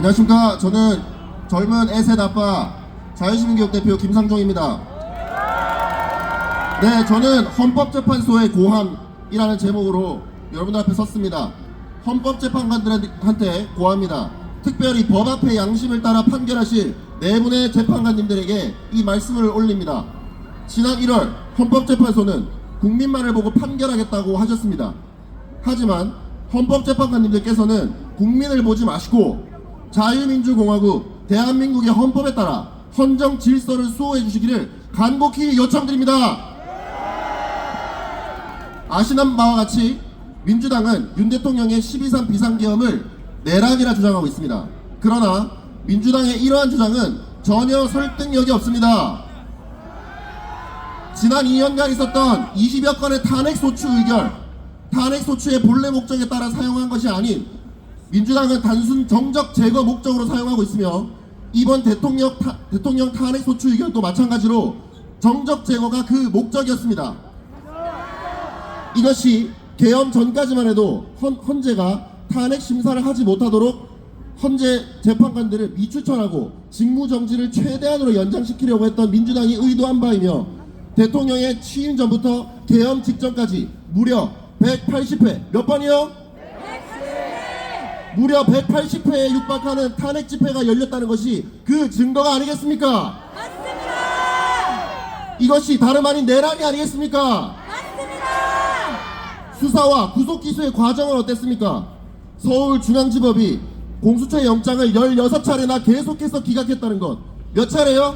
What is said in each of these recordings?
안녕하십니까. 저는 젊은 에셋 아빠 자유시민교육 대표 김상종입니다. 네, 저는 헌법재판소의 고함이라는 제목으로 여러분들 앞에 섰습니다. 헌법재판관들한테 고합니다. 특별히 법 앞에 양심을 따라 판결하실 네 분의 재판관님들에게 이 말씀을 올립니다. 지난 1월 헌법재판소는 국민만을 보고 판결하겠다고 하셨습니다. 하지만 헌법재판관님들께서는 국민을 보지 마시고 자유민주공화국 대한민국의 헌법에 따라 헌정 질서를 수호해 주시기를 간곡히 요청드립니다. 아시는 바와 같이 민주당은 윤 대통령의 12.3 비상계엄을 내란이라 주장하고 있습니다. 그러나 민주당의 이러한 주장은 전혀 설득력이 없습니다. 지난 2년간 있었던 20여 건의 탄핵소추 의결, 탄핵소추의 본래 목적에 따라 사용한 것이 아닌 민주당은 단순 정적 제거 목적으로 사용하고 있으며 이번 대통령 탄핵소추 의결도 마찬가지로 정적 제거가 그 목적이었습니다. 이것이 계엄 전까지만 해도 헌재가 탄핵 심사를 하지 못하도록 헌재 재판관들을 미추천하고 직무정지를 최대한으로 연장시키려고 했던 민주당이 의도한 바이며 대통령의 취임 전부터 계엄 직전까지 무려 180회, 몇 번이요? 180회! 무려 180회에 육박하는 탄핵 집회가 열렸다는 것이 그 증거가 아니겠습니까? 맞습니다! 이것이 다름 아닌 내란이 아니겠습니까? 맞습니다! 수사와 구속기소의 과정은 어땠습니까? 서울중앙지법이 공수처의 영장을 16차례나 계속해서 기각했다는 것. 몇 차례요?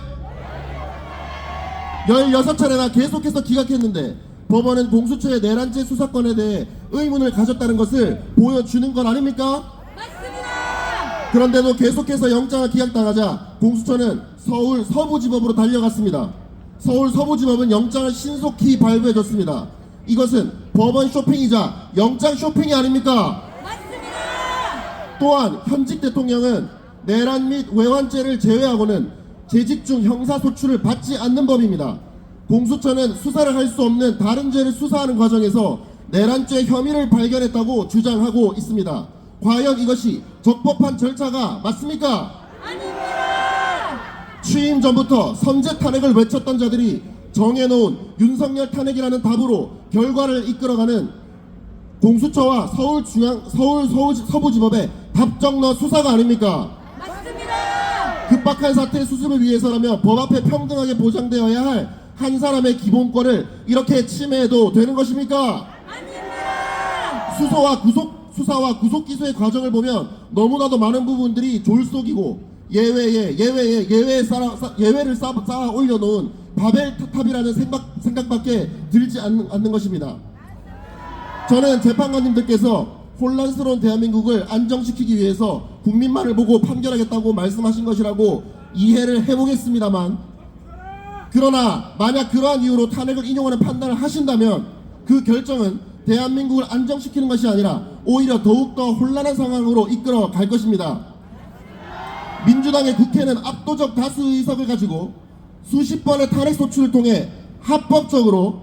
16차례나 계속해서 기각했는데 법원은 공수처의 내란죄 수사권에 대해 의문을 가졌다는 것을 보여주는 건 아닙니까? 맞습니다! 그런데도 계속해서 영장을 기각당하자 공수처는 서울 서부지법으로 달려갔습니다. 서울 서부지법은 영장을 신속히 발부해줬습니다. 이것은 법원 쇼핑이자 영장 쇼핑이 아닙니까? 맞습니다! 또한 현직 대통령은 내란 및 외환죄를 제외하고는 재직 중 형사소추를 받지 않는 법입니다. 공수처는 수사를 할 수 없는 다른 죄를 수사하는 과정에서 내란죄 혐의를 발견했다고 주장하고 있습니다. 과연 이것이 적법한 절차가 맞습니까? 아닙니다! 취임 전부터 선제 탄핵을 외쳤던 자들이 정해놓은 윤석열 탄핵이라는 답으로 결과를 이끌어가는 공수처와 서울 서부지법의 답정너 수사가 아닙니까? 맞습니다! 급박한 사태의 수습을 위해서라면 법 앞에 평등하게 보장되어야 할 한 사람의 기본권을 이렇게 침해해도 되는 것입니까? 아닙니다! 수사와 구속 기소의 과정을 보면 너무나도 많은 부분들이 졸속이고 예외를 쌓아 올려놓은 바벨탑이라는 생각밖에 들지 않는 것입니다. 저는 재판관님들께서 혼란스러운 대한민국을 안정시키기 위해서 국민만을 보고 판결하겠다고 말씀하신 것이라고 이해를 해보겠습니다만, 그러나 만약 그러한 이유로 탄핵을 인용하는 판단을 하신다면 그 결정은 대한민국을 안정시키는 것이 아니라 오히려 더욱더 혼란한 상황으로 이끌어 갈 것입니다. 민주당의 국회는 압도적 다수 의석을 가지고 수십 번의 탄핵 소추를 통해 합법적으로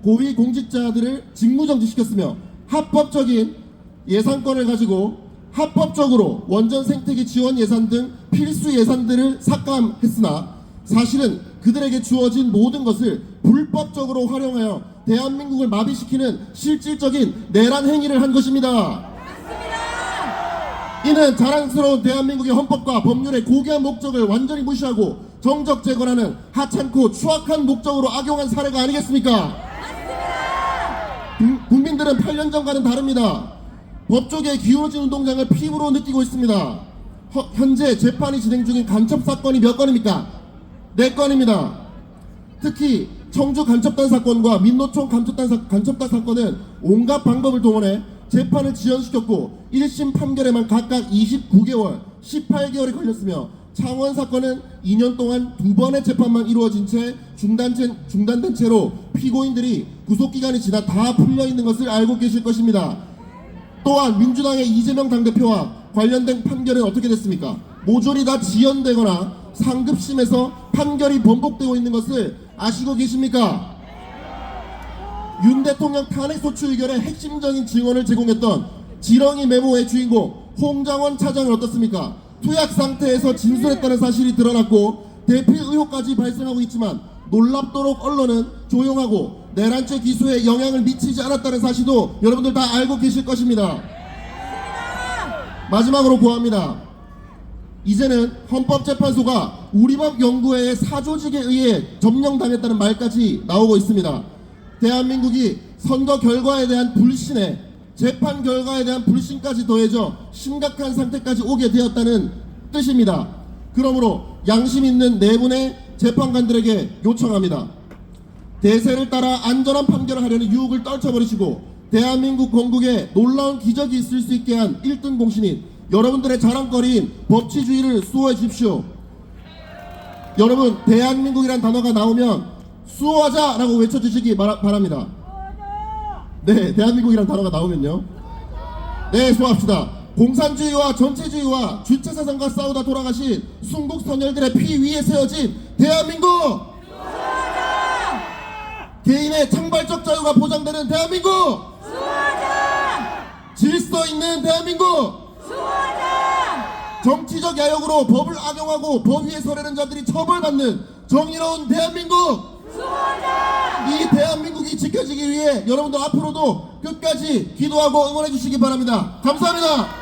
고위 공직자들을 직무정지시켰으며 합법적인 예산권을 가지고 합법적으로 원전 생태계 지원 예산 등 필수 예산들을 삭감했으나 사실은 그들에게 주어진 모든 것을 불법적으로 활용하여 대한민국을 마비시키는 실질적인 내란 행위를 한 것입니다. 맞습니다! 이는 자랑스러운 대한민국의 헌법과 법률의 고귀한 목적을 완전히 무시하고 정적 제거라는 하찮고 추악한 목적으로 악용한 사례가 아니겠습니까? 맞습니다! 국민들은 8년 전과는 다릅니다. 법조계의 기울어진 운동장을 피부로 느끼고 있습니다. 현재 재판이 진행 중인 간첩 사건이 몇 건입니까? 4건입니다. 특히 청주 간첩단 사건과 민노총 간첩단 사건은 온갖 방법을 동원해 재판을 지연시켰고 1심 판결에만 각각 29개월, 18개월이 걸렸으며 창원 사건은 2년 동안 2번의 재판만 이루어진 채 중단된 채로 피고인들이 구속기간이 지나 다 풀려있는 것을 알고 계실 것입니다. 또한 민주당의 이재명 당대표와 관련된 판결은 어떻게 됐습니까? 모조리 다 지연되거나 상급심에서 판결이 번복되고 있는 것을 아시고 계십니까? 윤 대통령 탄핵소추 의결의 핵심적인 증언을 제공했던 지렁이 메모의 주인공 홍장원 차장은 어떻습니까? 투약 상태에서 진술했다는 사실이 드러났고 대피 의혹까지 발생하고 있지만 놀랍도록 언론은 조용하고 내란죄 기소에 영향을 미치지 않았다는 사실도 여러분들 다 알고 계실 것입니다. 마지막으로 고합니다. 이제는 헌법재판소가 우리법 연구회의 사조직에 의해 점령당했다는 말까지 나오고 있습니다. 대한민국이 선거 결과에 대한 불신에 재판 결과에 대한 불신까지 더해져 심각한 상태까지 오게 되었다는 뜻입니다. 그러므로 양심 있는 네 분의 재판관들에게 요청합니다. 대세를 따라 안전한 판결을 하려는 유혹을 떨쳐버리시고 대한민국 건국에 놀라운 기적이 있을 수 있게 한 1등 공신인 여러분들의 자랑거리인 법치주의를 수호해 주십시오. 여러분, 대한민국이란 단어가 나오면 수호하자라고 외쳐주시기 바랍니다. 네, 대한민국이란 단어가 나오면요. 네, 수호합시다. 공산주의와 전체주의와 주체사상과 싸우다 돌아가신 순국 선열들의 피 위에 세워진 대한민국! 개인의 창발적 자유가 보장되는 대한민국! 질서 있는 대한민국! 정치적 야욕으로 법을 악용하고 법 위에 서려는 자들이 처벌받는 정의로운 대한민국! 이 대한민국이 지켜지기 위해 여러분들 앞으로도 끝까지 기도하고 응원해 주시기 바랍니다. 감사합니다.